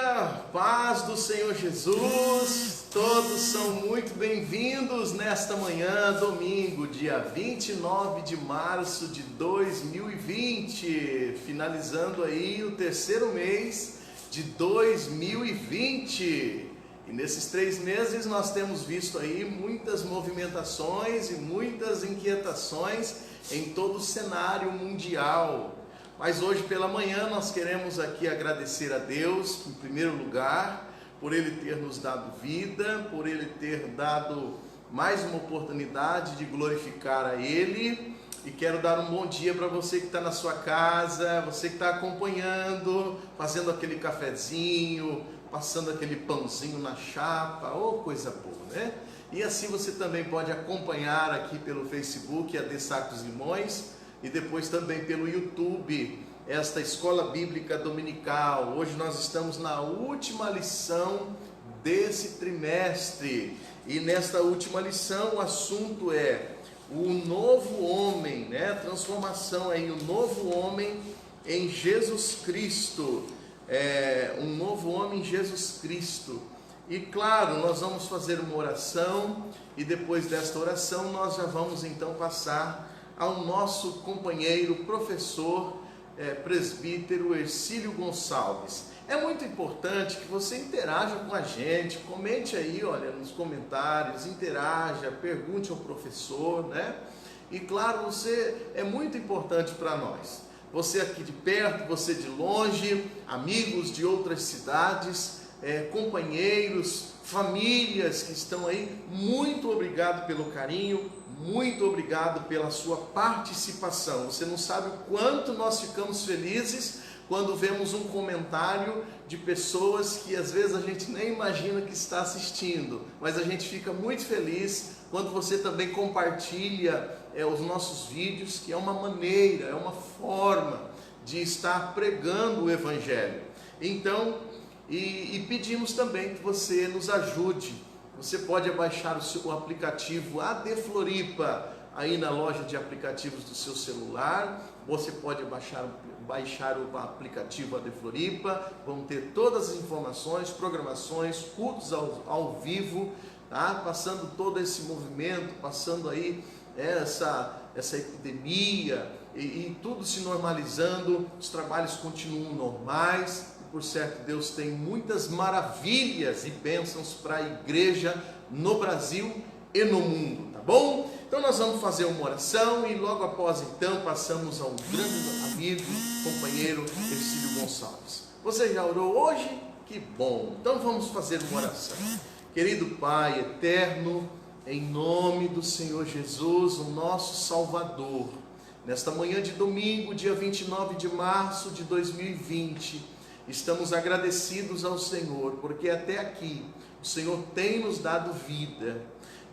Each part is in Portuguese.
dia, paz do Senhor Jesus, todos são muito bem-vindos nesta manhã, domingo, dia 29 de março de 2020, finalizando aí o terceiro mês de 2020. E nesses 3 meses nós temos visto aí muitas movimentações e muitas inquietações em todo o cenário mundial. Mas hoje pela manhã nós queremos aqui agradecer a Deus, em primeiro lugar, por Ele ter nos dado vida, por Ele ter dado mais uma oportunidade de glorificar a Ele. E quero dar um bom dia para você que está na sua casa, você que está acompanhando, fazendo aquele cafezinho, passando aquele pãozinho na chapa, coisa boa, né? E assim você também pode acompanhar aqui pelo Facebook, AD Sacos Limões, e depois também pelo YouTube, esta Escola Bíblica Dominical. Hoje nós estamos na última lição desse trimestre, e nesta última lição o assunto é o novo homem, né? Transformação aí, o novo homem em Jesus Cristo, um novo homem em Jesus Cristo. E claro, nós vamos fazer uma oração, e depois desta oração nós já vamos então passar ao nosso companheiro, professor, presbítero Ercílio Gonçalves. É muito importante que você interaja com a gente, comente aí, olha, nos comentários, interaja, pergunte ao professor, né? E claro, você é muito importante para nós. Você aqui de perto, você de longe, amigos de outras cidades, companheiros, famílias que estão aí, muito obrigado pelo carinho, muito obrigado pela sua participação. Você não sabe o quanto nós ficamos felizes quando vemos um comentário de pessoas que às vezes a gente nem imagina que está assistindo, mas a gente fica muito feliz quando você também compartilha os nossos vídeos, que é uma maneira, é uma forma de estar pregando o Evangelho. Então, e pedimos também que você nos ajude. Você pode baixar o aplicativo AD Floripa aí na loja de aplicativos do seu celular. Você pode baixar o aplicativo AD Floripa. Vão ter todas as informações, programações, cultos ao vivo, tá? Passando todo esse movimento, passando aí essa epidemia e tudo se normalizando. Os trabalhos continuam normais. Por certo, Deus tem muitas maravilhas e bênçãos para a igreja no Brasil e no mundo, tá bom? Então nós vamos fazer uma oração e logo após então passamos ao grande amigo, companheiro Ercílio Gonçalves. Você já orou hoje? Que bom! Então vamos fazer uma oração. Querido Pai eterno, em nome do Senhor Jesus, o nosso Salvador, nesta manhã de domingo, dia 29 de março de 2020, estamos agradecidos ao Senhor, porque até aqui o Senhor tem nos dado vida.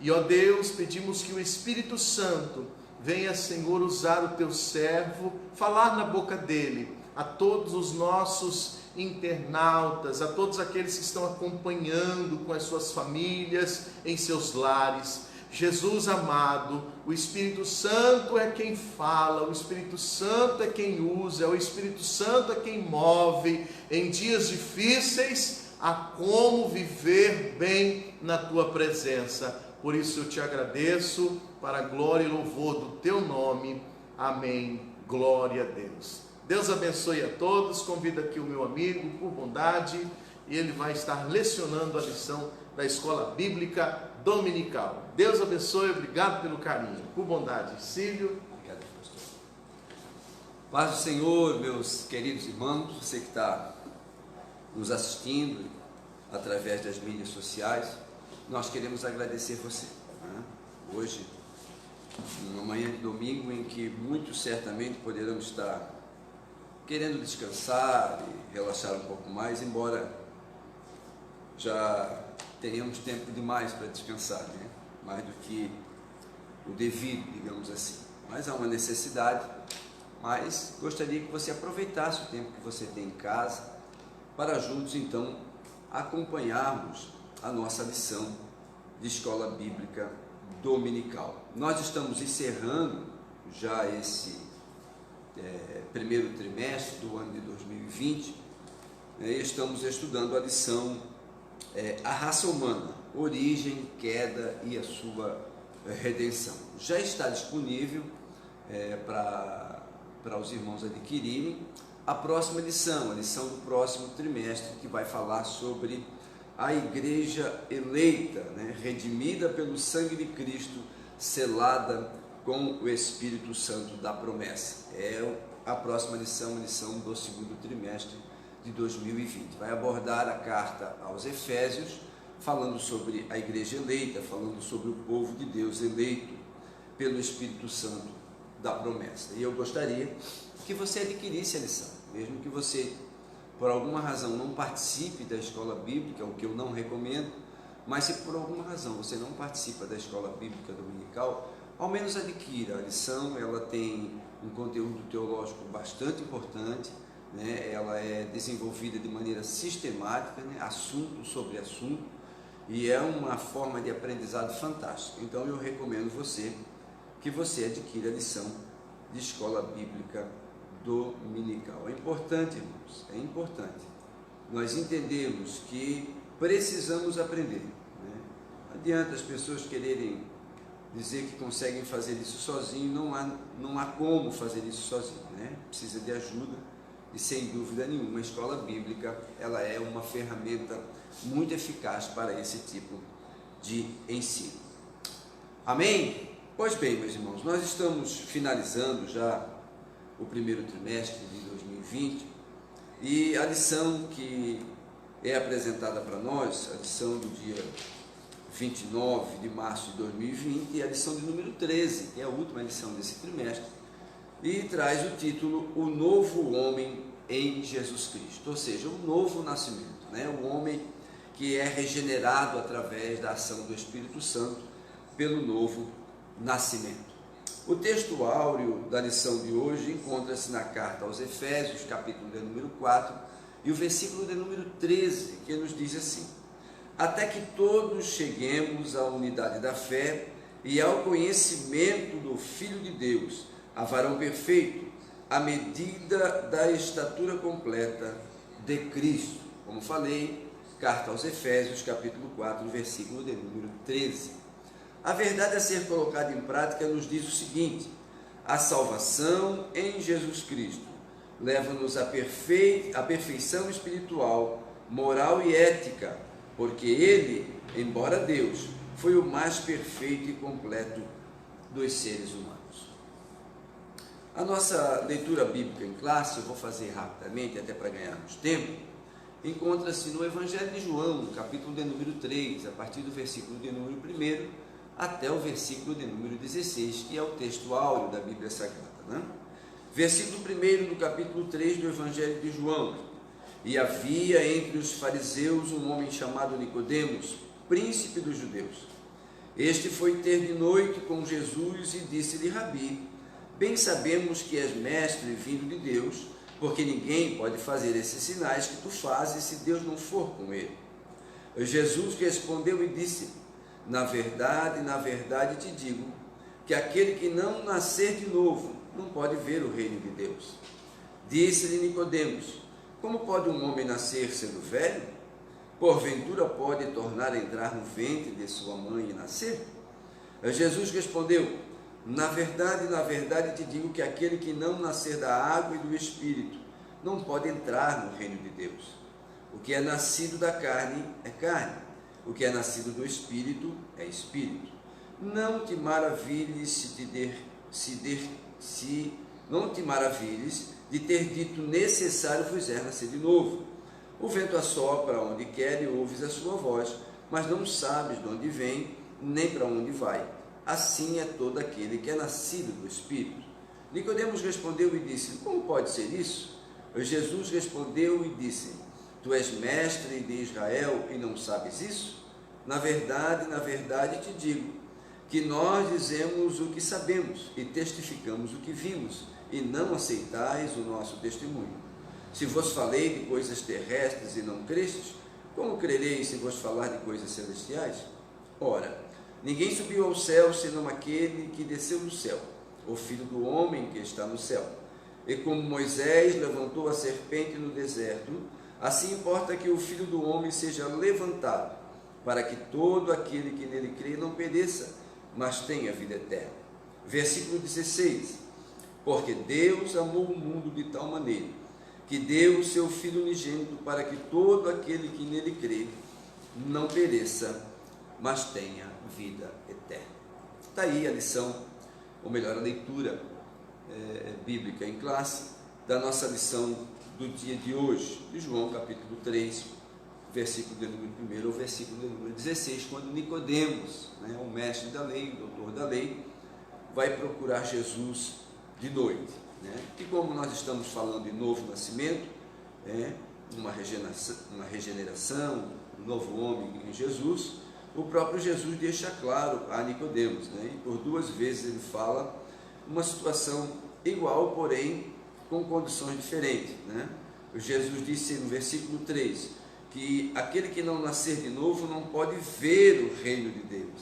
E, ó Deus, pedimos que o Espírito Santo venha, Senhor, usar o teu servo, falar na boca dele, a todos os nossos internautas, a todos aqueles que estão acompanhando com as suas famílias, em seus lares. Jesus amado, o Espírito Santo é quem fala, o Espírito Santo é quem usa, o Espírito Santo é quem move em dias difíceis a como viver bem na tua presença. Por isso eu te agradeço, para a glória e louvor do teu nome. Amém. Glória a Deus. Deus abençoe a todos. Convido aqui o meu amigo, por bondade, e ele vai estar lecionando a lição da Escola Bíblica Dominical. Deus abençoe, obrigado pelo carinho, por bondade. Cílio. Obrigado, pastor. Paz do Senhor, meus queridos irmãos, você que está nos assistindo através das mídias sociais, nós queremos agradecer você, né? Hoje, numa manhã de domingo em que muitos certamente poderão estar querendo descansar e relaxar um pouco mais, embora já tenhamos tempo demais para descansar, né? Mais do que o devido, digamos assim. Mas há uma necessidade, mas gostaria que você aproveitasse o tempo que você tem em casa para juntos, então, acompanharmos a nossa lição de Escola Bíblica Dominical. Nós estamos encerrando já esse primeiro trimestre do ano de 2020 estamos estudando a lição A Raça Humana, Origem, Queda e a Sua Redenção. Já está disponível para os irmãos adquirirem a próxima lição, a lição do próximo trimestre, que vai falar sobre a igreja eleita, redimida pelo sangue de Cristo, selada com o Espírito Santo da promessa. É a próxima lição, a lição do segundo trimestre de 2020. Vai abordar a carta aos Efésios, falando sobre a igreja eleita, falando sobre o povo de Deus eleito pelo Espírito Santo da promessa. E eu gostaria que você adquirisse a lição, mesmo que você, por alguma razão, não participe da escola bíblica, o que eu não recomendo, mas se por alguma razão você não participa da escola bíblica dominical, ao menos adquira a lição. Ela tem um conteúdo teológico bastante importante, ela é desenvolvida de maneira sistemática, assunto sobre assunto, e é uma forma de aprendizado fantástica. Então eu recomendo que você adquira a lição de escola bíblica dominical. É importante, irmãos, é importante nós entendemos que precisamos aprender. Não adianta as pessoas quererem dizer que conseguem fazer isso sozinho, não há como fazer isso sozinho, precisa de ajuda, e sem dúvida nenhuma a escola bíblica ela é uma ferramenta muito eficaz para esse tipo de ensino. Amém? Pois bem, meus irmãos, nós estamos finalizando já o primeiro trimestre de 2020 e a lição que é apresentada para nós, a lição do dia 29 de março de 2020, é a lição de número 13, que é a última lição desse trimestre, e traz o título O Novo Homem em Jesus Cristo, ou seja, o novo nascimento, o homem que é regenerado através da ação do Espírito Santo pelo novo nascimento. O texto áureo da lição de hoje encontra-se na carta aos Efésios, capítulo de número 4, e o versículo de número 13, que nos diz assim: até que todos cheguemos à unidade da fé e ao conhecimento do Filho de Deus, a varão perfeito, à medida da estatura completa de Cristo. Como falei, carta aos Efésios, capítulo 4, versículo de número 13. A verdade a ser colocada em prática nos diz o seguinte: a salvação em Jesus Cristo leva-nos à perfeição espiritual, moral e ética, porque Ele, embora Deus, foi o mais perfeito e completo dos seres humanos. A nossa leitura bíblica em classe, eu vou fazer rapidamente, até para ganharmos tempo, encontra-se no Evangelho de João, no capítulo de número 3, a partir do versículo de número 1 até o versículo de número 16, que é o texto áureo da Bíblia Sagrada. Versículo 1 do capítulo 3 do Evangelho de João: e havia entre os fariseus um homem chamado Nicodemos, príncipe dos judeus. Este foi ter de noite com Jesus e disse-lhe: Rabi, bem sabemos que és mestre vindo de Deus, porque ninguém pode fazer esses sinais que tu fazes se Deus não for com ele. Jesus respondeu e disse: na verdade te digo, que aquele que não nascer de novo não pode ver o reino de Deus. Disse-lhe Nicodemos: como pode um homem nascer sendo velho? Porventura pode tornar a entrar no ventre de sua mãe e nascer? Jesus respondeu: na verdade te digo que aquele que não nascer da água e do Espírito não pode entrar no reino de Deus. O que é nascido da carne é carne, o que é nascido do Espírito é Espírito. Não te maravilhes de ter dito necessário vos é nascer de novo. O vento assopra onde quer e ouves a sua voz, mas não sabes de onde vem, nem para onde vai. Assim é todo aquele que é nascido do Espírito. Nicodemos respondeu e disse: como pode ser isso? Jesus respondeu e disse: tu és mestre de Israel e não sabes isso? Na verdade te digo, que nós dizemos o que sabemos e testificamos o que vimos, e não aceitais o nosso testemunho. Se vos falei de coisas terrestres e não crestes, como crereis se vos falar de coisas celestiais? Ora, ninguém subiu ao céu senão aquele que desceu do céu, o Filho do homem que está no céu. E como Moisés levantou a serpente no deserto, Assim importa que o Filho do Homem seja levantado, para que todo aquele que nele crê não pereça, mas tenha vida eterna. Versículo 16. Porque Deus amou o mundo de tal maneira, que deu o seu Filho unigênito, para que todo aquele que nele crê não pereça, mas tenha vida eterna. Está aí a lição, ou melhor, a leitura bíblica em classe, da nossa lição do dia de hoje, de João capítulo 3, versículo de número 1 ou versículo de número 16, quando Nicodemos, o mestre da lei, o doutor da lei, vai procurar Jesus de noite. E como nós estamos falando de novo nascimento, uma regeneração, um novo homem em Jesus, o próprio Jesus deixa claro a Nicodemos, e por 2 vezes ele fala uma situação igual, porém com condições diferentes. Jesus disse no versículo 3, que aquele que não nascer de novo não pode ver o reino de Deus.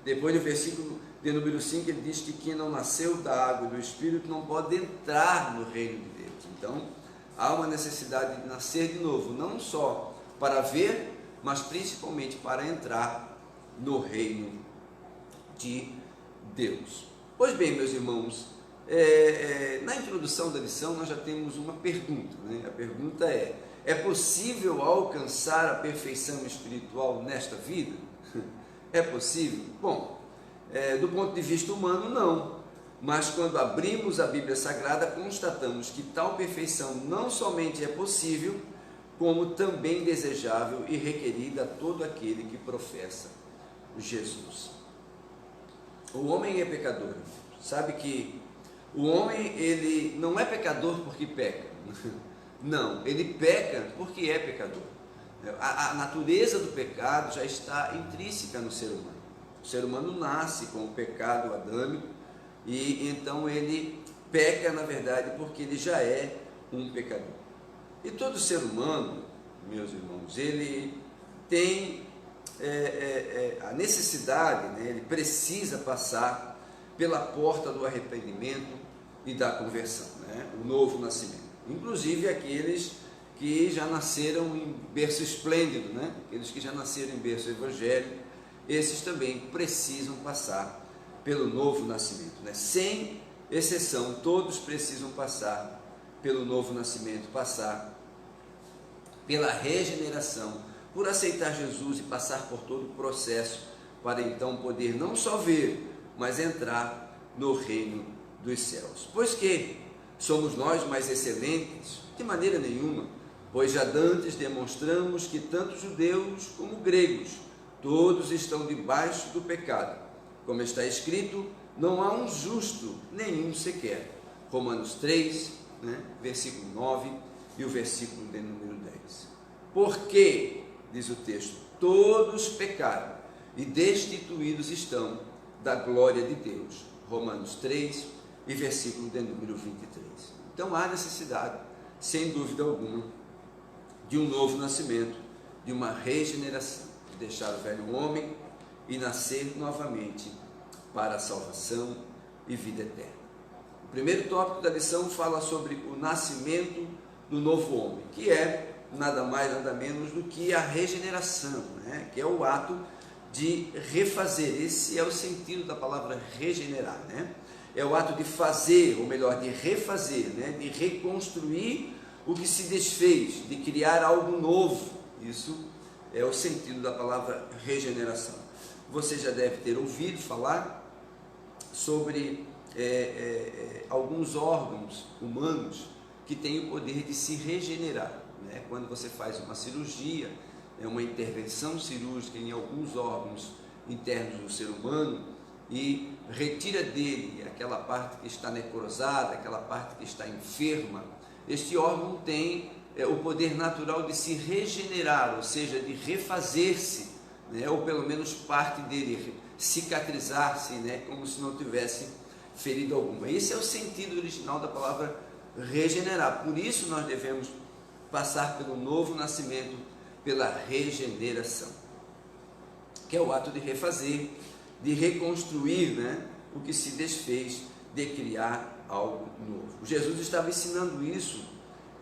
Depois no versículo de número 5 ele diz que quem não nasceu da água e do Espírito não pode entrar no reino de Deus. Então há uma necessidade de nascer de novo, não só para ver, mas principalmente para entrar no reino de Deus. Pois bem, meus irmãos, na introdução da lição nós já temos uma pergunta. A pergunta é possível alcançar a perfeição espiritual nesta vida? É possível? Bom, do ponto de vista humano, não. Mas quando abrimos a Bíblia Sagrada, constatamos que tal perfeição não somente é possível, como também desejável e requerida a todo aquele que professa Jesus. O homem é pecador. Sabe que o homem, ele não é pecador porque peca. Não, ele peca porque é pecador. A natureza do pecado já está intrínseca no ser humano. O ser humano nasce com o pecado adâmico e então ele peca, na verdade, porque ele já é um pecador. E todo ser humano, meus irmãos, ele tem a necessidade, ele precisa passar pela porta do arrependimento e da conversão, o novo nascimento. Inclusive aqueles que já nasceram em berço esplêndido, aqueles que já nasceram em berço evangélico, esses também precisam passar pelo novo nascimento, sem exceção, todos precisam passar pelo novo nascimento, passar pela regeneração, por aceitar Jesus e passar por todo o processo, para então poder não só ver, mas entrar no reino dos céus. Pois que somos nós mais excelentes? De maneira nenhuma, pois já dantes demonstramos que tanto judeus como gregos, todos estão debaixo do pecado. Como está escrito, não há um justo, nenhum sequer. Romanos 3, versículo 9 e o versículo de número 10. Porque, diz o texto, todos pecaram e destituídos estão da glória de Deus. Romanos 3 e versículo de número 23. Então há necessidade, sem dúvida alguma, de um novo nascimento, de uma regeneração, de deixar o velho homem e nascer novamente para a salvação e vida eterna. O primeiro tópico da lição fala sobre o nascimento do novo homem, que é nada mais, nada menos do que a regeneração, que é o ato de refazer. Esse é o sentido da palavra regenerar, é o ato de fazer, ou melhor, de refazer, de reconstruir o que se desfez, de criar algo novo. Isso é o sentido da palavra regeneração. Você já deve ter ouvido falar sobre alguns órgãos humanos que têm o poder de se regenerar. Quando você faz uma cirurgia, uma intervenção cirúrgica em alguns órgãos internos do ser humano e retira dele aquela parte que está necrosada, aquela parte que está enferma, este órgão tem o poder natural de se regenerar, ou seja, de refazer-se, ou pelo menos parte dele cicatrizar-se, como se não tivesse ferida alguma. Esse é o sentido original da palavra regenerar. Por isso nós devemos passar pelo novo nascimento, pela regeneração, que é o ato de refazer, de reconstruir o que se desfez, de criar algo novo. Jesus estava ensinando isso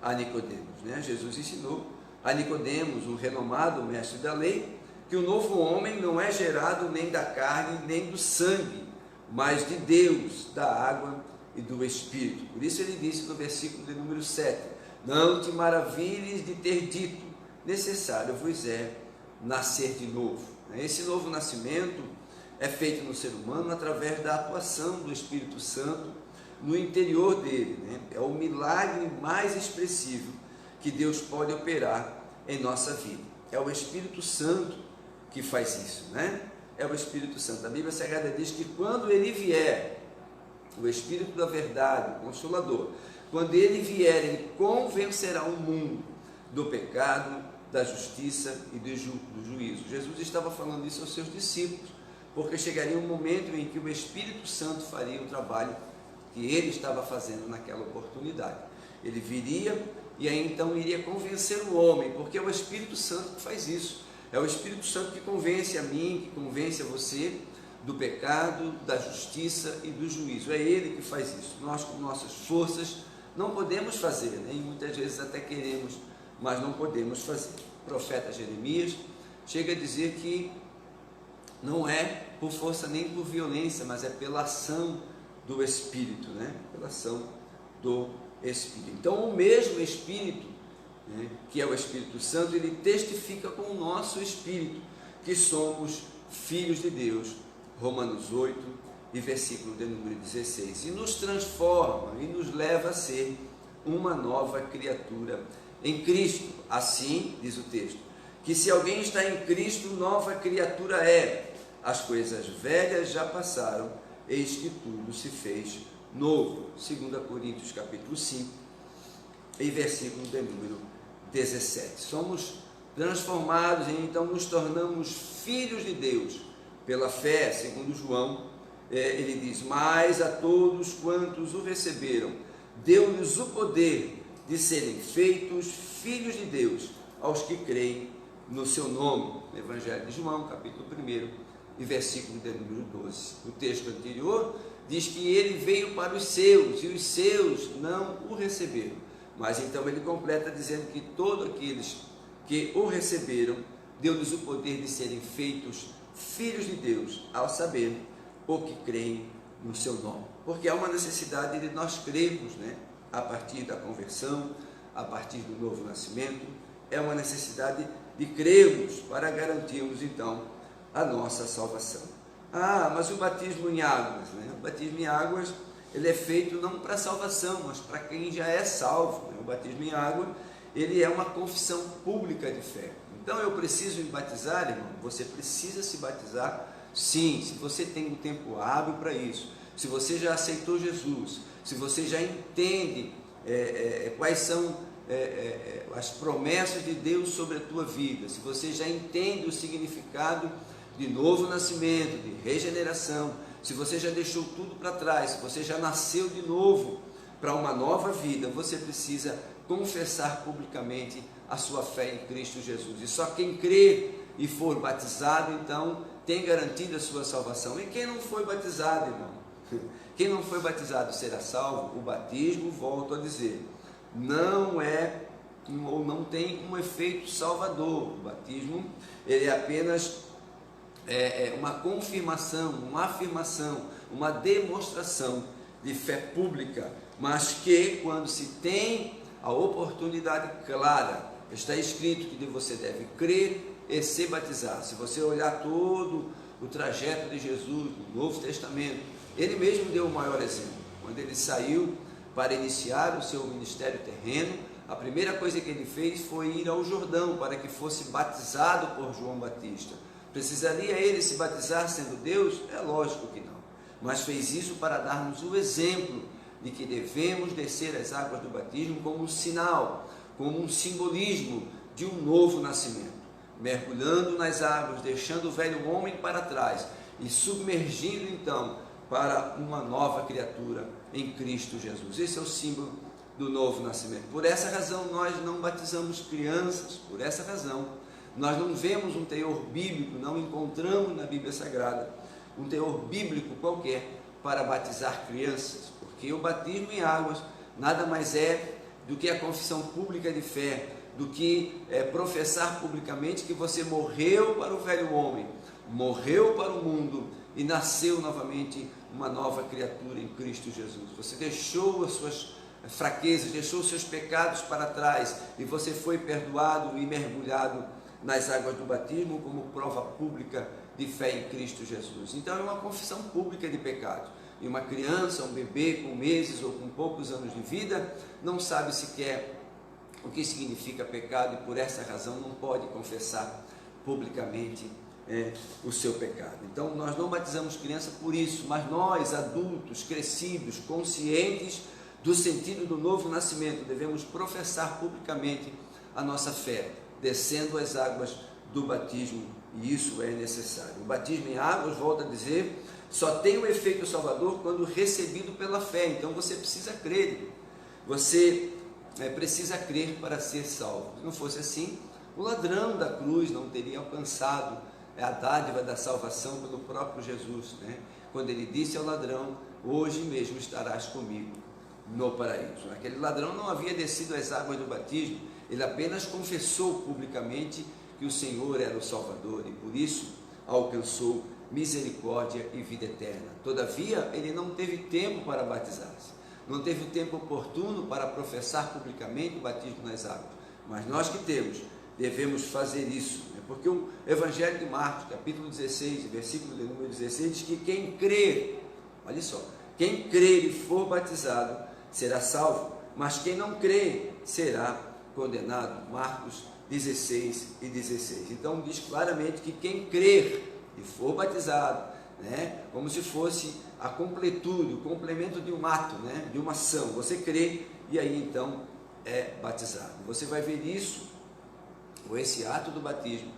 a Nicodemos, né? Jesus ensinou a Nicodemos, um renomado mestre da lei, que o novo homem não é gerado nem da carne nem do sangue, mas de Deus, da água e do Espírito. Por isso ele disse no versículo de número 7, não te maravilhes de ter dito, necessário vos é nascer de novo. Esse novo nascimento é feito no ser humano através da atuação do Espírito Santo no interior dele, né? É o milagre mais expressivo que Deus pode operar em nossa vida. É o Espírito Santo que faz isso, né? É o Espírito Santo. A Bíblia Sagrada diz que quando ele vier, o Espírito da verdade, o Consolador, quando ele vier, ele convencerá o mundo do pecado, da justiça e do juízo. Jesus estava falando isso aos seus discípulos, porque chegaria um momento em que o Espírito Santo faria o trabalho que ele estava fazendo naquela oportunidade. Ele viria e aí então iria convencer o homem, porque é o Espírito Santo que faz isso. É o Espírito Santo que convence a mim, que convence a você do pecado, da justiça e do juízo. É ele que faz isso. Nós, com nossas forças, não podemos fazer, né? E muitas vezes até queremos, mas não podemos fazer. O profeta Jeremias chega a dizer que não é por força nem por violência, mas é pela ação do Espírito, né? Pela ação do Espírito. Então, o mesmo Espírito, né, que é o Espírito Santo, ele testifica com o nosso Espírito que somos filhos de Deus, Romanos 8 e versículo de número 16, e nos transforma e nos leva a ser uma nova criatura em Cristo. Assim, diz o texto, que se alguém está em Cristo, nova criatura é, as coisas velhas já passaram, eis que tudo se fez novo. 2 Coríntios capítulo 5 e versículo de número 17. Somos transformados e então nos tornamos filhos de Deus pela fé, segundo João, ele diz, mas a todos quantos o receberam, deu-lhes o poder de serem feitos filhos de Deus, aos que creem no seu nome. Evangelho de João, capítulo 1 e versículo de número 12. O texto anterior diz que ele veio para os seus, e os seus não o receberam. Mas então ele completa dizendo que todos aqueles que o receberam, deu-lhes o poder de serem feitos filhos de Deus, ao saber o que creem no seu nome. Porque há uma necessidade de nós crermos, né? A partir da conversão, a partir do novo nascimento, é uma necessidade de crermos para garantirmos então a nossa salvação. Ah, mas o batismo em águas, né? O batismo em águas, ele é feito não para salvação, mas para quem já é salvo, né? O batismo em água, ele é uma confissão pública de fé. Então eu preciso me batizar, irmão? Você precisa se batizar, sim, se você tem um tempo hábil para isso, se você já aceitou Jesus, se você já entende quais são as promessas de Deus sobre a tua vida, se você já entende o significado de novo nascimento, de regeneração, se você já deixou tudo para trás, se você já nasceu de novo para uma nova vida, você precisa confessar publicamente a sua fé em Cristo Jesus. E só quem crê e for batizado, então, tem garantido a sua salvação. E quem não foi batizado, irmão? Quem não foi batizado será salvo? O batismo, volto a dizer, não é ou não tem um efeito salvador. O batismo, ele é apenas uma confirmação, uma afirmação, uma demonstração de fé pública, mas que quando se tem a oportunidade clara, está escrito que você deve crer e se batizar. Se você olhar todo o trajeto de Jesus no Novo Testamento, ele mesmo deu o maior exemplo. Quando ele saiu para iniciar o seu ministério terreno, a primeira coisa que ele fez foi ir ao Jordão para que fosse batizado por João Batista. Precisaria ele se batizar sendo Deus? É lógico que não. Mas fez isso para dar-nos o exemplo de que devemos descer as águas do batismo como um sinal, como um simbolismo de um novo nascimento, mergulhando nas águas, deixando o velho homem para trás e submergindo então para uma nova criatura em Cristo Jesus. Esse é o símbolo do novo nascimento. Por essa razão nós não batizamos crianças, por essa razão nós não vemos um teor bíblico, não encontramos na Bíblia Sagrada um teor bíblico qualquer para batizar crianças, porque o batismo em águas nada mais é do que a confissão pública de fé, do que professar publicamente que você morreu para o velho homem, morreu para o mundo e nasceu novamente uma nova criatura em Cristo Jesus. Você deixou as suas fraquezas, deixou os seus pecados para trás e você foi perdoado e mergulhado nas águas do batismo como prova pública de fé em Cristo Jesus. Então é uma confissão pública de pecado. E uma criança, um bebê com meses ou com poucos anos de vida, não sabe sequer o que significa pecado e por essa razão não pode confessar publicamente o seu pecado. Então nós não batizamos criança por isso, mas nós, adultos, crescidos, conscientes do sentido do novo nascimento, devemos professar publicamente a nossa fé, descendo as águas do batismo, e isso é necessário. O batismo em águas, volto a dizer, só tem o efeito salvador quando recebido pela fé. Então você precisa crer, você precisa crer para ser salvo. Se não fosse assim, o ladrão da cruz não teria alcançado a dádiva da salvação pelo próprio Jesus, né? Quando ele disse ao ladrão: hoje mesmo estarás comigo no paraíso. Aquele ladrão não havia descido as águas do batismo, ele apenas confessou publicamente que o Senhor era o Salvador e por isso alcançou misericórdia e vida eterna. Todavia, ele não teve tempo para batizar-se, não teve o tempo oportuno para professar publicamente o batismo nas águas. Mas nós que temos, devemos fazer isso, né? Porque o Evangelho de Marcos, capítulo 16, versículo de número 16, diz que quem crer, olha só, quem crer e for batizado será salvo, mas quem não crer será condenado. Marcos 16 e 16. Então diz claramente que quem crer e for batizado, né, como se fosse a completude, o complemento de um ato, né, de uma ação. Você crê e aí então é batizado. Você vai ver isso, ou esse ato do batismo,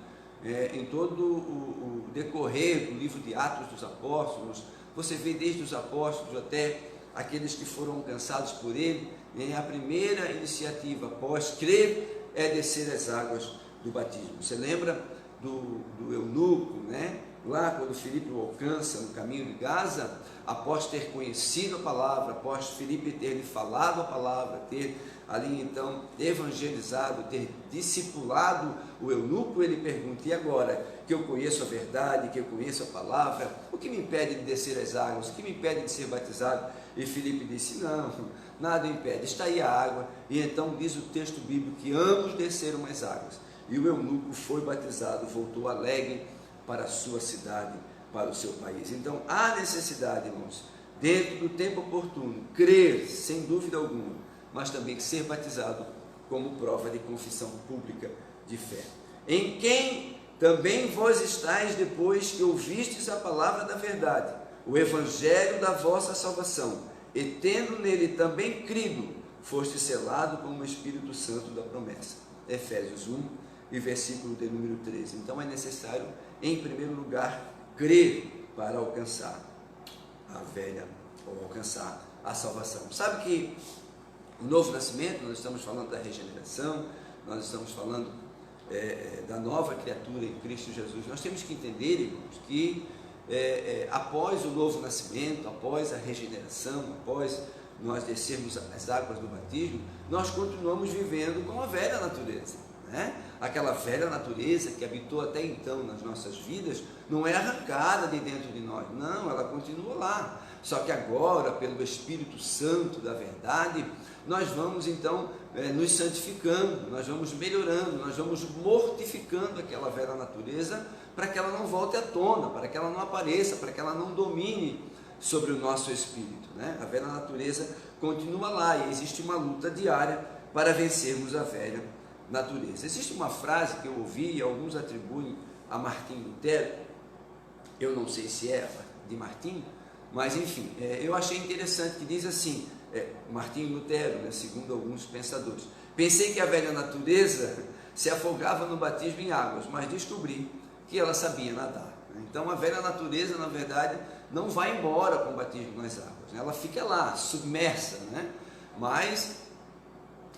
em todo o decorrer do livro de Atos dos Apóstolos. Você vê desde os apóstolos até aqueles que foram alcançados por ele, a primeira iniciativa após crer é descer as águas do batismo. Você lembra do eunuco, né? Lá quando Filipe o alcança no caminho de Gaza, após ter conhecido a palavra, após Filipe ter lhe falado a palavra, ter ali então evangelizado, ter discipulado o eunuco, ele pergunta: e agora que eu conheço a verdade, que eu conheço a palavra, o que me impede de descer as águas, o que me impede de ser batizado? E Filipe disse: não, nada impede, está aí a água. E então diz o texto bíblico que ambos desceram as águas, e o eunuco foi batizado, voltou alegre para a sua cidade, para o seu país. Então há necessidade, irmãos, dentro do tempo oportuno, crer sem dúvida alguma, mas também ser batizado como prova de confissão pública de fé. Em quem também vós estáis depois que ouvistes a palavra da verdade, o evangelho da vossa salvação, e tendo nele também crido, foste selado com o Espírito Santo da promessa. Efésios 1 e versículo de número 13. Então é necessário, em primeiro lugar, crer para alcançar a velha, ou alcançar a salvação. Sabe que o novo nascimento, nós estamos falando da regeneração, nós estamos falando da nova criatura em Cristo Jesus. Nós temos que entender, irmãos, que após o novo nascimento, após a regeneração, após nós descermos as águas do batismo, nós continuamos vivendo com a velha natureza, né? Aquela velha natureza que habitou até então nas nossas vidas não é arrancada de dentro de nós, não, ela continua lá, só que agora, pelo Espírito Santo da verdade, nós vamos então nos santificando, nós vamos melhorando, nós vamos mortificando aquela velha natureza para que ela não volte à tona, para que ela não apareça, para que ela não domine sobre o nosso espírito, né? A velha natureza continua lá e existe uma luta diária para vencermos a velha natureza. Existe uma frase que eu ouvi e alguns atribuem a Martinho Lutero, eu não sei se é de Martinho, mas enfim, eu achei interessante, que diz assim, Martinho Lutero, né, segundo alguns pensadores: pensei que a velha natureza se afogava no batismo em águas, mas descobri que ela sabia nadar. Então a velha natureza, na verdade, não vai embora com o batismo nas águas, né? Ela fica lá, submersa, né? Mas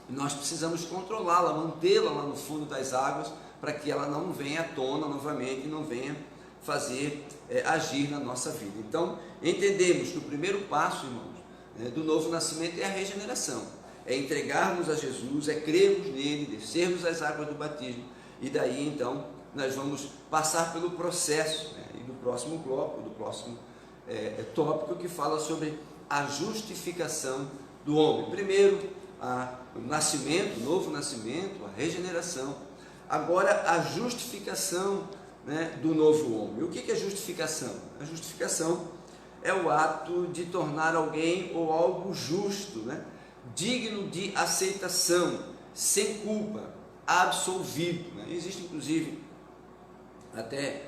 nós precisamos controlá-la, mantê-la lá no fundo das águas, para que ela não venha à tona novamente, não venha fazer agir na nossa vida. Então, entendemos que o primeiro passo, irmãos, do novo nascimento é a regeneração. é entregarmos a Jesus, é crermos nele, descermos as águas do batismo, e daí então nós vamos passar pelo processo, né? E do próximo bloco, do próximo tópico, que fala sobre a justificação do homem. Primeiro, o nascimento, o novo nascimento, a regeneração. Agora, a justificação, né, do novo homem. O que é justificação? A justificação é o ato de tornar alguém ou algo justo, né, digno de aceitação, sem culpa, absolvido, né? Existe, inclusive, até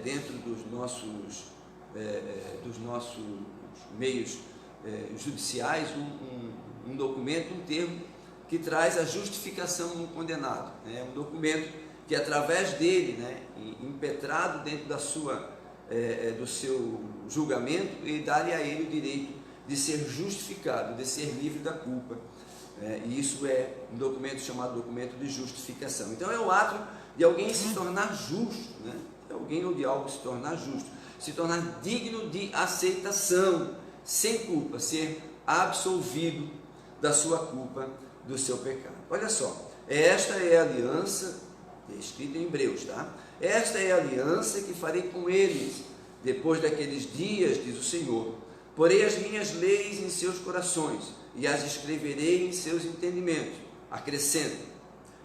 dentro dos nossos meios judiciais, um documento, um termo que traz a justificação do condenado. É um documento que, através dele, né, impetrado dentro do seu julgamento, e dá-lhe a ele o direito de ser justificado, de ser livre da culpa. E isso é um documento chamado documento de justificação. Então é o ato de alguém se tornar justo, né? De alguém ou de algo se tornar justo, se tornar digno de aceitação, sem culpa, ser absolvido da sua culpa, do seu pecado. Olha só, esta é a aliança, escrita em Hebreus, tá? Esta é a aliança que farei com eles, depois daqueles dias, diz o Senhor. Porei as minhas leis em seus corações, e as escreverei em seus entendimentos. Acrescenta: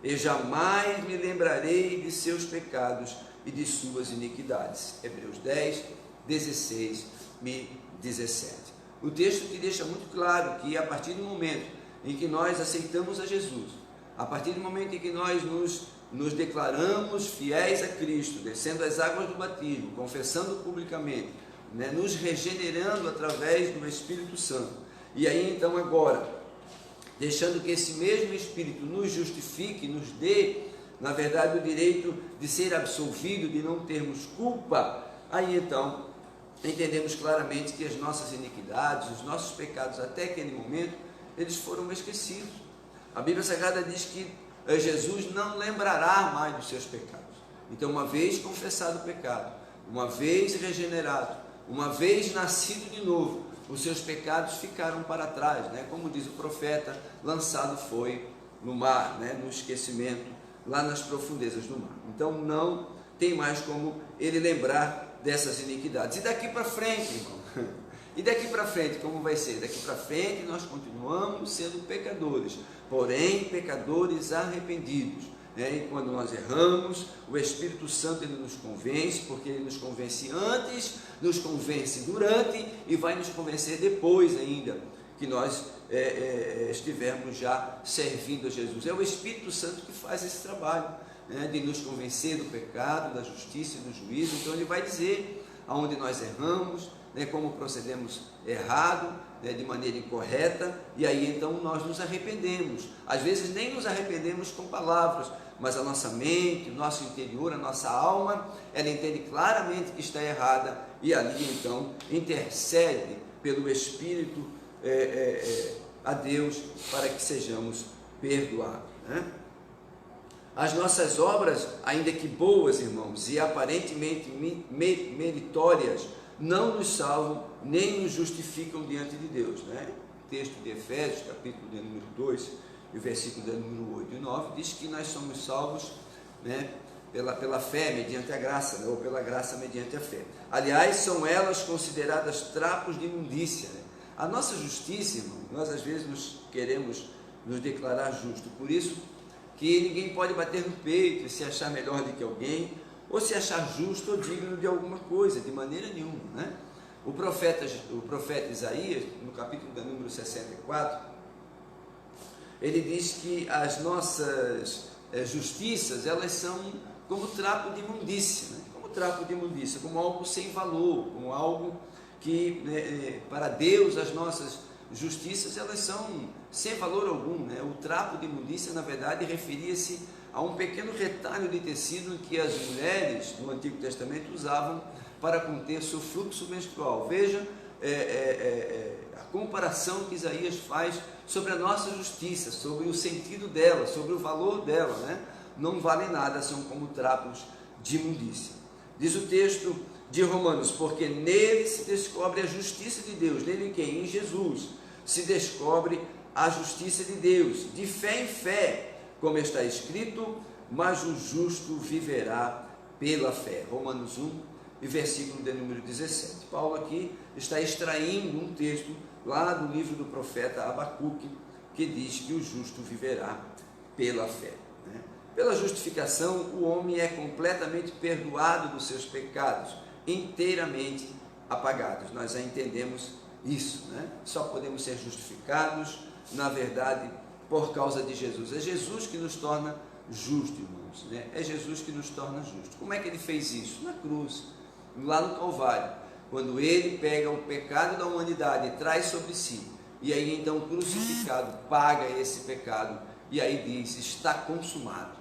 e jamais me lembrarei de seus pecados e de suas iniquidades. Hebreus 10, 16 e 17. O texto que deixa muito claro que, a partir do momento em que nós aceitamos a Jesus, a partir do momento em que nós nos declaramos fiéis a Cristo, descendo as águas do batismo, confessando publicamente, né, nos regenerando através do Espírito Santo, e aí então agora, deixando que esse mesmo Espírito nos justifique, nos dê, na verdade, o direito de ser absolvido, de não termos culpa, aí então entendemos claramente que as nossas iniquidades, os nossos pecados até aquele momento, eles foram esquecidos. A Bíblia Sagrada diz que Jesus não lembrará mais dos seus pecados. Então, uma vez confessado o pecado, uma vez regenerado, uma vez nascido de novo, os seus pecados ficaram para trás, né? Como diz o profeta, lançado foi no mar, né? No esquecimento, lá nas profundezas do mar. Então não tem mais como ele lembrar dessas iniquidades. E daqui para frente, irmão, e daqui para frente como vai ser? Daqui para frente nós continuamos sendo pecadores, porém pecadores arrependidos. E quando nós erramos, o Espírito Santo ele nos convence, porque ele nos convence antes, nos convence durante e vai nos convencer depois ainda, que nós estivermos já servindo a Jesus. É o Espírito Santo que faz esse trabalho, né, de nos convencer do pecado, da justiça e do juízo. Então ele vai dizer aonde nós erramos, né, como procedemos errado, né, de maneira incorreta, e aí então nós nos arrependemos. Às vezes nem nos arrependemos com palavras, mas a nossa mente, o nosso interior, a nossa alma, ela entende claramente que está errada, e ali então intercede pelo Espírito a Deus para que sejamos perdoados, né? As nossas obras, ainda que boas, irmãos, e aparentemente meritórias, não nos salvam nem nos justificam diante de Deus, né? O texto de Efésios, capítulo de número 2, e o versículo de número 8 e 9, diz que nós somos salvos, né, pela fé, mediante a graça, né, ou pela graça mediante a fé. Aliás, são elas consideradas trapos de imundícia, né? A nossa justiça, irmão, nós às vezes queremos nos declarar justo, por isso que ninguém pode bater no peito e se achar melhor do que alguém, ou se achar justo ou digno de alguma coisa, de maneira nenhuma, né? O profeta Isaías, no capítulo de número 64, ele diz que as nossas justiças, elas são como trapo de imundícia, né? Como trapo de imundícia, como algo sem valor, como algo que, né, para Deus, as nossas justiças, elas são sem valor algum, né? O trapo de imundícia, na verdade, referia-se a um pequeno retalho de tecido que as mulheres no Antigo Testamento usavam para conter seu fluxo menstrual. Veja a comparação que Isaías faz sobre a nossa justiça, sobre o sentido dela, sobre o valor dela, né? Não vale nada, são como trapos de imundícia. Diz o texto de Romanos: porque nele se descobre a justiça de Deus, nele quem? Em Jesus, se descobre a justiça de Deus, de fé em fé, como está escrito, mas o justo viverá pela fé. Romanos 1, e versículo de número 17. Paulo aqui está extraindo um texto lá do livro do profeta Abacuque, que diz que o justo viverá pela fé. Pela justificação, o homem é completamente perdoado dos seus pecados, inteiramente apagados. Nós já entendemos isso, Só podemos ser justificados, na verdade, por causa de Jesus. É Jesus que nos torna justos, irmãos, É Jesus que nos torna justos. Como é que ele fez isso? Na cruz, lá no Calvário, quando ele pega o pecado da humanidade e traz sobre si, e aí então crucificado paga esse pecado, e aí diz, está consumado.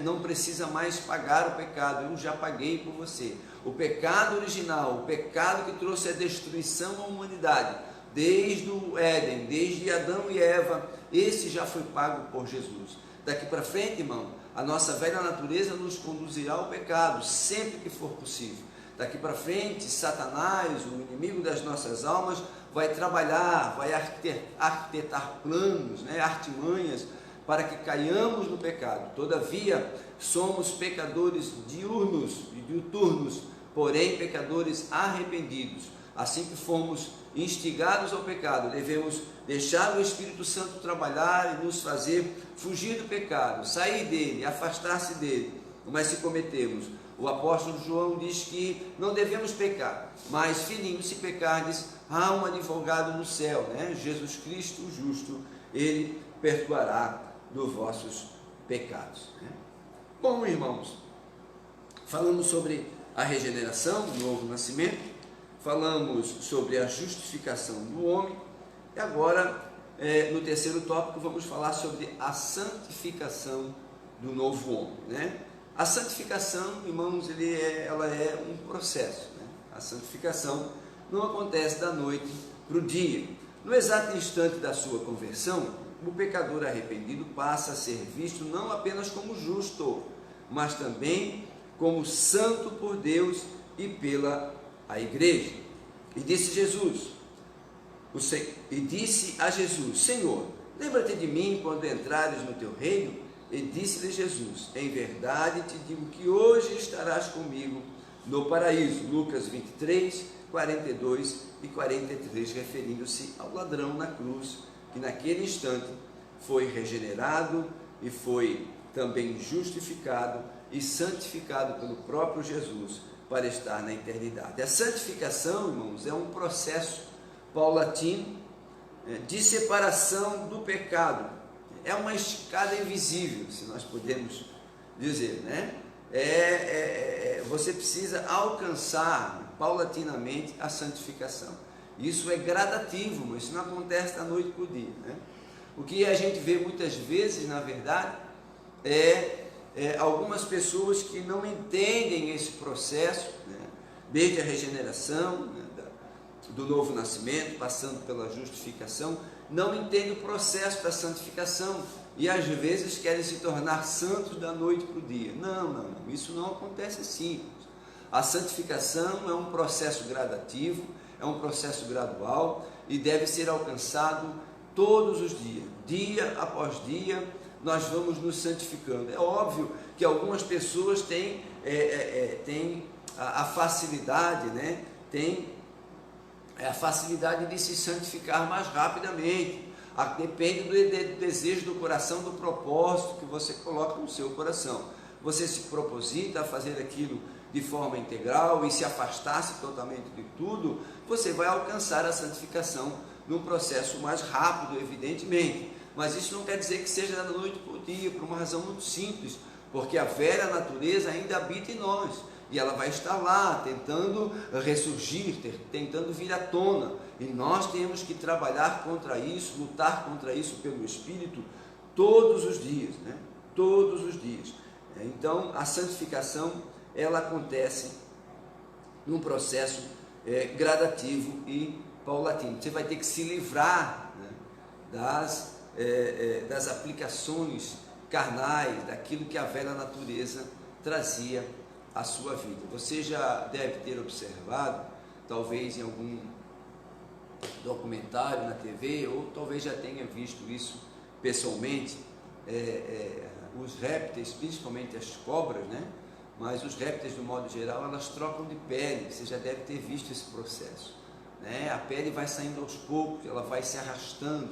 Não precisa mais pagar o pecado, eu já paguei por você. O pecado original, o pecado que trouxe a destruição à humanidade, desde o Éden, desde Adão e Eva, esse já foi pago por Jesus. Daqui para frente, irmão, a nossa velha natureza nos conduzirá ao pecado, sempre que for possível. Daqui para frente, Satanás, o inimigo das nossas almas, vai trabalhar, vai arquitetar planos, artimanhas, para que caiamos no pecado. Todavia, somos pecadores diurnos e diuturnos, porém pecadores arrependidos. Assim que fomos instigados ao pecado, devemos deixar o Espírito Santo trabalhar e nos fazer fugir do pecado, sair dele, afastar-se dele. Mas se cometemos, o apóstolo João diz que não devemos pecar, mas filhinhos, se pecardes, há um advogado no céu, Jesus Cristo, o justo, ele perdoará dos vossos pecados. Bom, irmãos, falamos sobre a regeneração, o novo nascimento, falamos sobre a justificação do homem, e agora, no terceiro tópico, vamos falar sobre a santificação do novo homem. A santificação, irmãos, ela é um processo. A santificação não acontece da noite para o dia. No exato instante da sua conversão, o pecador arrependido passa a ser visto não apenas como justo, mas também como santo por Deus e pela a igreja. E disse a Jesus, Senhor, lembra-te de mim quando entrares no teu reino? E disse-lhe Jesus, em verdade te digo que hoje estarás comigo no paraíso. Lucas 23, 42 e 43, referindo-se ao ladrão na cruz, que naquele instante foi regenerado e foi também justificado e santificado pelo próprio Jesus para estar na eternidade. A santificação, irmãos, é um processo paulatino de separação do pecado. É uma escada invisível, se nós podemos dizer, você precisa alcançar paulatinamente a santificação. Isso é gradativo, mas isso não acontece da noite para o dia. O que a gente vê muitas vezes, na verdade, algumas pessoas que não entendem esse processo, desde a regeneração, do novo nascimento, passando pela justificação, não entendem o processo da santificação e às vezes querem se tornar santos da noite para o dia. Não, isso não acontece assim. A santificação é um processo gradativo, é um processo gradual e deve ser alcançado todos os dias, dia após dia, nós vamos nos santificando. É óbvio que algumas pessoas têm a facilidade, tem a facilidade de se santificar mais rapidamente. Depende do desejo do coração, do propósito que você coloca no seu coração. Você se proposita a fazer aquilo de forma integral e se afastar-se totalmente de tudo, você vai alcançar a santificação num processo mais rápido, evidentemente. Mas isso não quer dizer que seja da noite para o dia, por uma razão muito simples, porque a velha natureza ainda habita em nós, e ela vai estar lá, tentando ressurgir, tentando vir à tona, e nós temos que trabalhar contra isso, lutar contra isso pelo Espírito, todos os dias, todos os dias. Então, a santificação, ela acontece num processo gradativo e paulatino. Você vai ter que se livrar das aplicações carnais, daquilo que a velha natureza trazia à sua vida. Você já deve ter observado, talvez em documentário na TV, ou talvez já tenha visto isso pessoalmente, os répteis, principalmente as cobras, né? Mas os répteis, do modo geral, elas trocam de pele. Você já deve ter visto esse processo, né? A pele vai saindo aos poucos, ela vai se arrastando,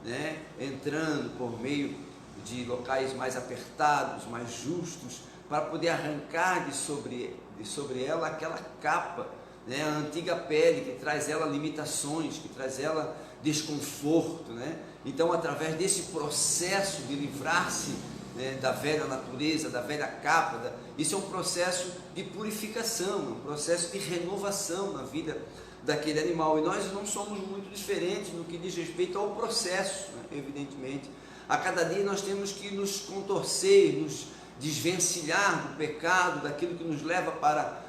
né? Entrando por meio de locais mais apertados, mais justos, para poder arrancar de sobre ela aquela capa, né? A antiga pele que traz ela limitações, que traz ela desconforto, né? Então, através desse processo de livrar-se, né, da velha natureza, da velha capa, isso é um processo de purificação, um processo de renovação na vida daquele animal. E nós não somos muito diferentes no que diz respeito ao processo, né? Evidentemente. A cada dia nós temos que nos contorcer, nos desvencilhar do pecado, daquilo que nos leva para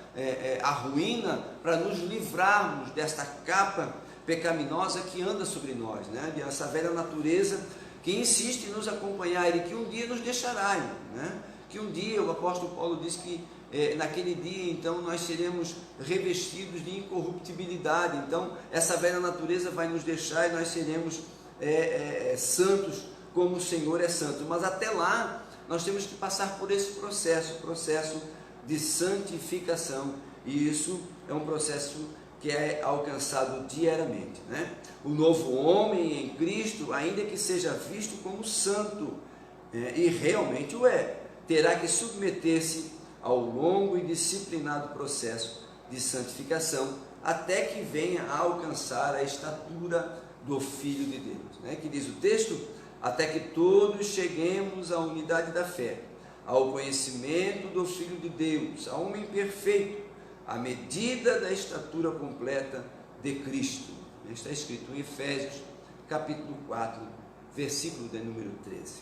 a ruína, para nos livrarmos desta capa pecaminosa que anda sobre nós, né? Dessa velha natureza que insiste em nos acompanhar e que um dia nos deixará, né? Que um dia, o apóstolo Paulo diz que naquele dia, então, nós seremos revestidos de incorruptibilidade. Então, essa velha natureza vai nos deixar e nós seremos santos como o Senhor é santo. Mas até lá, nós temos que passar por esse processo de santificação, e isso é um processo que é alcançado diariamente, né? O novo homem em Cristo, ainda que seja visto como santo, e realmente o é, terá que submeter-se ao longo e disciplinado processo de santificação, até que venha a alcançar a estatura do Filho de Deus, né? Que diz o texto, até que todos cheguemos à unidade da fé, ao conhecimento do Filho de Deus, ao homem perfeito, à medida da estatura completa de Cristo. Está escrito em Efésios, capítulo 4, versículo de número 13.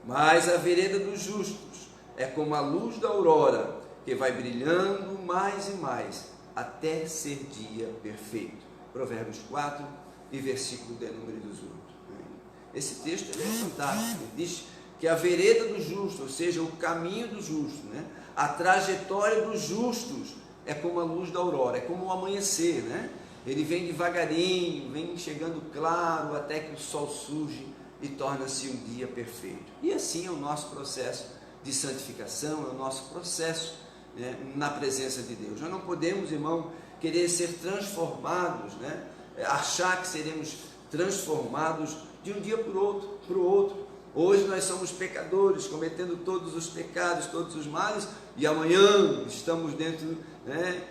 Mas a vereda dos justos é como a luz da aurora, que vai brilhando mais e mais, até ser dia perfeito. Provérbios 4 e versículo de número 18. Esse texto é fantástico. Ele diz que a vereda do justo, ou seja, o caminho do justo, né? A trajetória dos justos é como a luz da aurora, é como o amanhecer, né? Ele vem devagarinho, vem chegando claro, até que o sol surge e torna-se um dia perfeito. E assim é o nosso processo de santificação, é o nosso processo, né, na presença de Deus. Nós não podemos, irmão, querer ser transformados, né? Achar que seremos transformados de um dia para o outro. Hoje nós somos pecadores, cometendo todos os pecados, todos os males, e amanhã estamos dentro, né,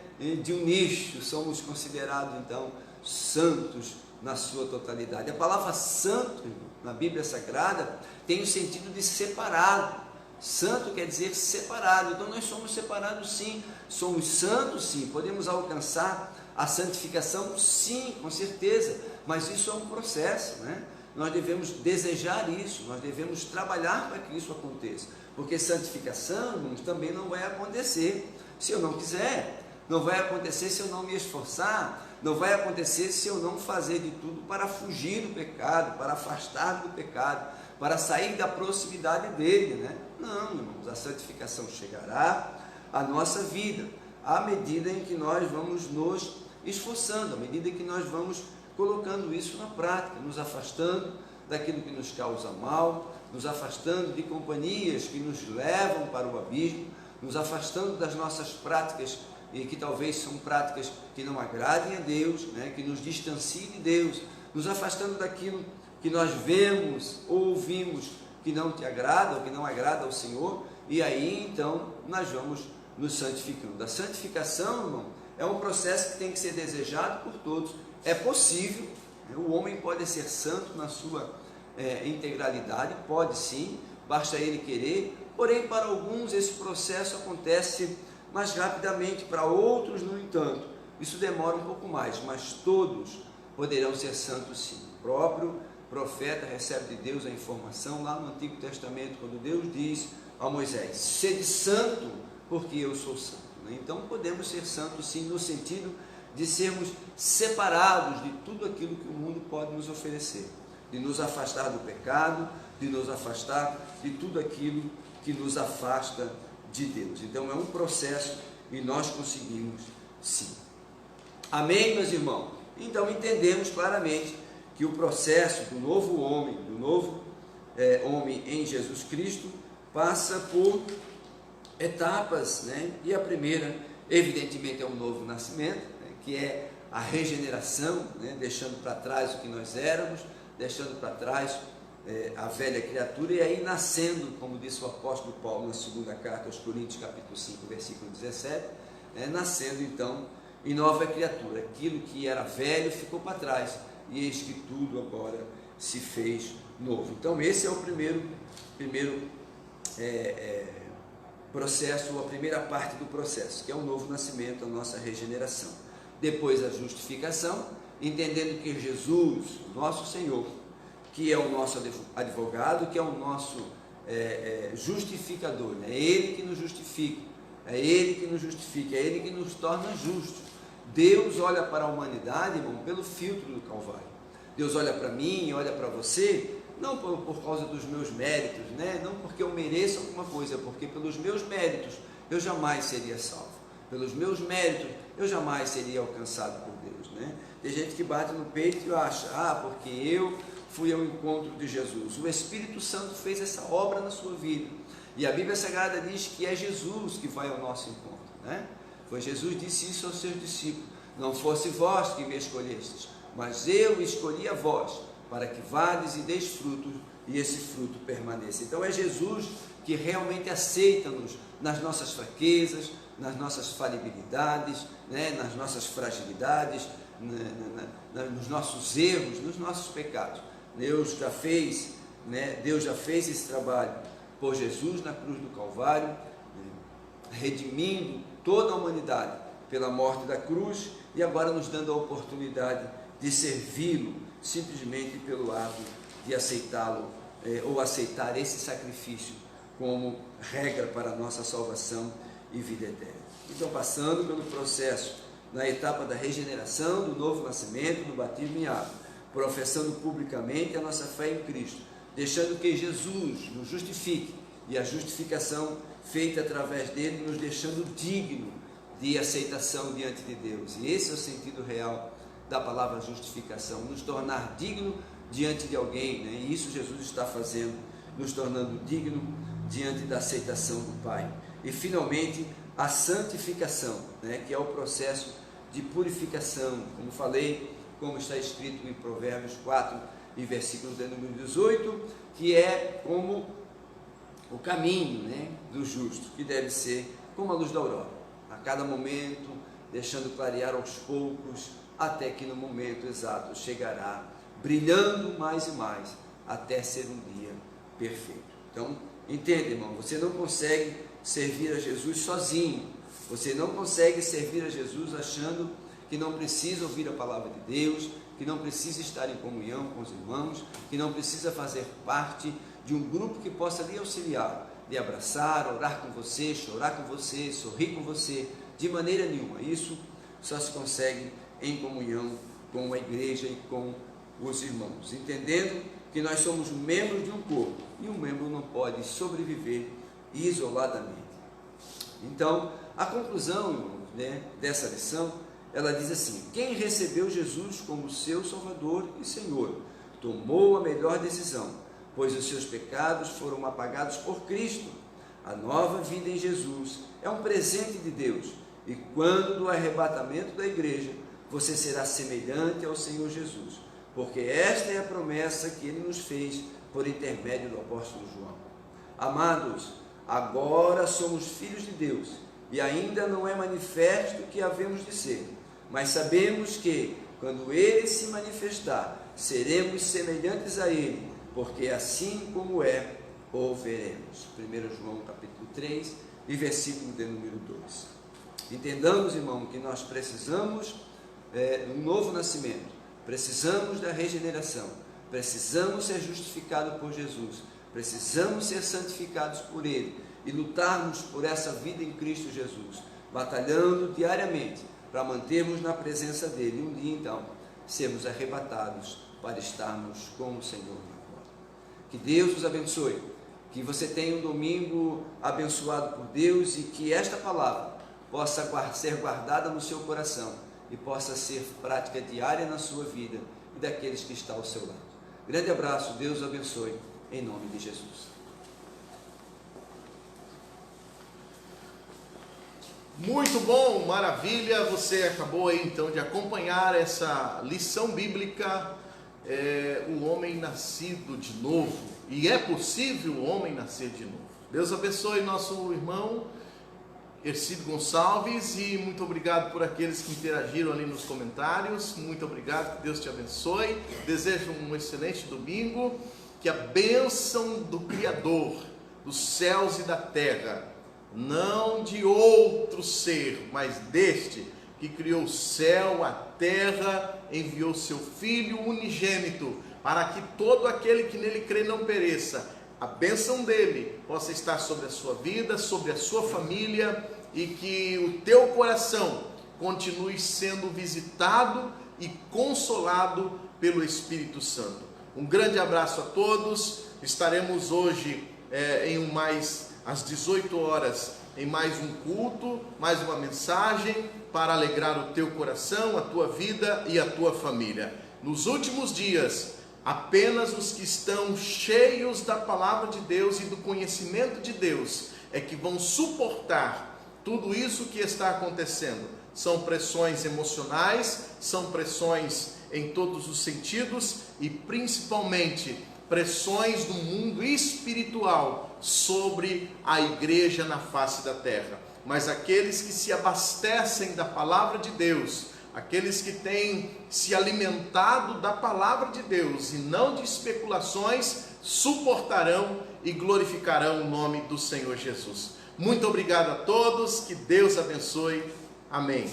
de um nicho, somos considerados então santos na sua totalidade. A palavra santo na Bíblia Sagrada tem o sentido de separado. Santo quer dizer separado. Então nós somos separados, sim, somos santos, sim, podemos alcançar a santificação, sim, com certeza, mas isso é um processo, né? Nós devemos desejar isso, nós devemos trabalhar para que isso aconteça, porque santificação também não vai acontecer se eu não quiser, não vai acontecer se eu não me esforçar, não vai acontecer se eu não fazer de tudo para fugir do pecado, para afastar do pecado, para sair da proximidade dele, né? Não, irmãos, a santificação chegará à nossa vida à medida em que nós vamos nos esforçando, à medida em que nós vamos colocando isso na prática, nos afastando daquilo que nos causa mal, nos afastando de companhias que nos levam para o abismo, nos afastando das nossas práticas, e que talvez são práticas que não agradem a Deus, né, que nos distanciem de Deus, nos afastando daquilo que nós vemos ou ouvimos que não te agrada, ou que não agrada ao Senhor, e aí então nós vamos nos santificando. A santificação, irmão, é um processo que tem que ser desejado por todos. É possível, o homem pode ser santo na sua integralidade, pode sim, basta ele querer, porém para alguns esse processo acontece mais rapidamente, para outros, no entanto, isso demora um pouco mais, mas todos poderão ser santos sim. O próprio profeta recebe de Deus a informação lá no Antigo Testamento, quando Deus diz a Moisés, sede santo, porque eu sou santo. Então podemos ser santos sim, no sentido de sermos separados de tudo aquilo que o mundo pode nos oferecer, de nos afastar do pecado, de nos afastar de tudo aquilo que nos afasta de Deus. Então é um processo e nós conseguimos sim. Amém, meus irmãos? Então entendemos claramente que o processo do novo homem, homem em Jesus Cristo, passa por etapas, né? E a primeira, evidentemente, é um novo nascimento, né? Que é a regeneração, né? Deixando para trás o que nós éramos, deixando para trás a velha criatura, e aí nascendo, como disse o apóstolo Paulo na segunda carta aos Coríntios, capítulo 5, versículo 17, nascendo então em nova criatura. Aquilo que era velho ficou para trás, e eis que tudo agora se fez novo. Então esse é o primeiro processo, ou a primeira parte do processo, que é o novo nascimento, a nossa regeneração. Depois a justificação, entendendo que Jesus, nosso Senhor, que é o nosso advogado, que é o nosso justificador, né? É Ele que nos justifica, é Ele que nos justifica, é Ele que nos torna justos. Deus olha para a humanidade, irmão, pelo filtro do Calvário. Deus olha para mim, olha para você, não por causa dos meus méritos, né? Não porque eu mereço alguma coisa, porque pelos meus méritos eu jamais seria salvo. Pelos meus méritos eu jamais seria alcançado por Deus, né? Tem gente que bate no peito e acha, porque eu fui ao encontro de Jesus. O Espírito Santo fez essa obra na sua vida. E a Bíblia Sagrada diz que é Jesus que vai ao nosso encontro, né? Foi Jesus que disse isso aos seus discípulos: não fosse vós que me escolhestes, mas eu escolhi a vós, para que vades e deis frutos, e esse fruto permaneça. Então é Jesus que realmente aceita-nos nas nossas fraquezas, nas nossas falibilidades, né? Nas nossas fragilidades, nos nossos erros, nos nossos pecados. Deus já fez esse trabalho por Jesus na cruz do Calvário, redimindo toda a humanidade pela morte da cruz, e agora nos dando a oportunidade de servi-lo simplesmente pelo ato de aceitá-lo, ou aceitar esse sacrifício como regra para a nossa salvação e vida eterna. Então, passando pelo processo, na etapa da regeneração, do novo nascimento, do batismo em água, professando publicamente a nossa fé em Cristo, deixando que Jesus nos justifique, e a justificação feita através dele nos deixando digno de aceitação diante de Deus. E esse é o sentido real da palavra justificação, nos tornar digno diante de alguém, né? E isso Jesus está fazendo, nos tornando digno diante da aceitação do Pai. E finalmente a santificação, né? Que é o processo de purificação, como falei, como está escrito em Provérbios 4 e versículo de número 18, que é como o caminho, né, do justo, que deve ser como a luz da aurora, a cada momento, deixando clarear aos poucos, até que no momento exato chegará, brilhando mais e mais, até ser um dia perfeito. Então, entenda, irmão, você não consegue servir a Jesus sozinho, você não consegue servir a Jesus achando que não precisa ouvir a palavra de Deus, que não precisa estar em comunhão com os irmãos, que não precisa fazer parte de um grupo que possa lhe auxiliar, lhe abraçar, orar com você, chorar com você, sorrir com você, de maneira nenhuma. Isso só se consegue em comunhão com a igreja e com os irmãos, entendendo que nós somos membros de um corpo, e um membro não pode sobreviver isoladamente. Então, a conclusão, irmãos, né, dessa lição, ela diz assim: quem recebeu Jesus como seu Salvador e Senhor, tomou a melhor decisão, pois os seus pecados foram apagados por Cristo. A nova vida em Jesus é um presente de Deus, e quando do arrebatamento da igreja, você será semelhante ao Senhor Jesus, porque esta é a promessa que Ele nos fez por intermédio do apóstolo João. Amados, agora somos filhos de Deus, e ainda não é manifesto o que havemos de ser, mas sabemos que, quando Ele se manifestar, seremos semelhantes a Ele, porque assim como é, o veremos. 1 João capítulo 3 e versículo de número 2. Entendamos, irmão, que nós precisamos de um novo nascimento, precisamos da regeneração, precisamos ser justificados por Jesus, precisamos ser santificados por Ele e lutarmos por essa vida em Cristo Jesus, batalhando diariamente para mantermos na presença dEle, e um dia então sermos arrebatados para estarmos com o Senhor na glória. Que Deus os abençoe, que você tenha um domingo abençoado por Deus, e que esta palavra possa ser guardada no seu coração, e possa ser prática diária na sua vida e daqueles que estão ao seu lado. Grande abraço, Deus abençoe, em nome de Jesus. Muito bom, maravilha, você acabou aí então de acompanhar essa lição bíblica, o homem nascido de novo, e é possível o homem nascer de novo. Deus abençoe nosso irmão Ercido Gonçalves, e muito obrigado por aqueles que interagiram ali nos comentários, muito obrigado, que Deus te abençoe, desejo um excelente domingo, que a bênção do Criador, dos céus e da terra, não de outro ser, mas deste, que criou o céu, a terra, enviou seu Filho unigênito, para que todo aquele que nele crê não pereça. A bênção dele possa estar sobre a sua vida, sobre a sua família, e que o teu coração continue sendo visitado e consolado pelo Espírito Santo. Um grande abraço a todos. Estaremos hoje às 18 horas em mais um culto, mais uma mensagem para alegrar o teu coração, a tua vida e a tua família. Nos últimos dias, apenas os que estão cheios da palavra de Deus e do conhecimento de Deus é que vão suportar tudo isso que está acontecendo. São pressões emocionais, são pressões em todos os sentidos e principalmente pressões do mundo espiritual sobre a igreja na face da terra. Mas aqueles que se abastecem da palavra de Deus, aqueles que têm se alimentado da palavra de Deus e não de especulações, suportarão e glorificarão o nome do Senhor Jesus. Muito obrigado a todos, que Deus abençoe. Amém.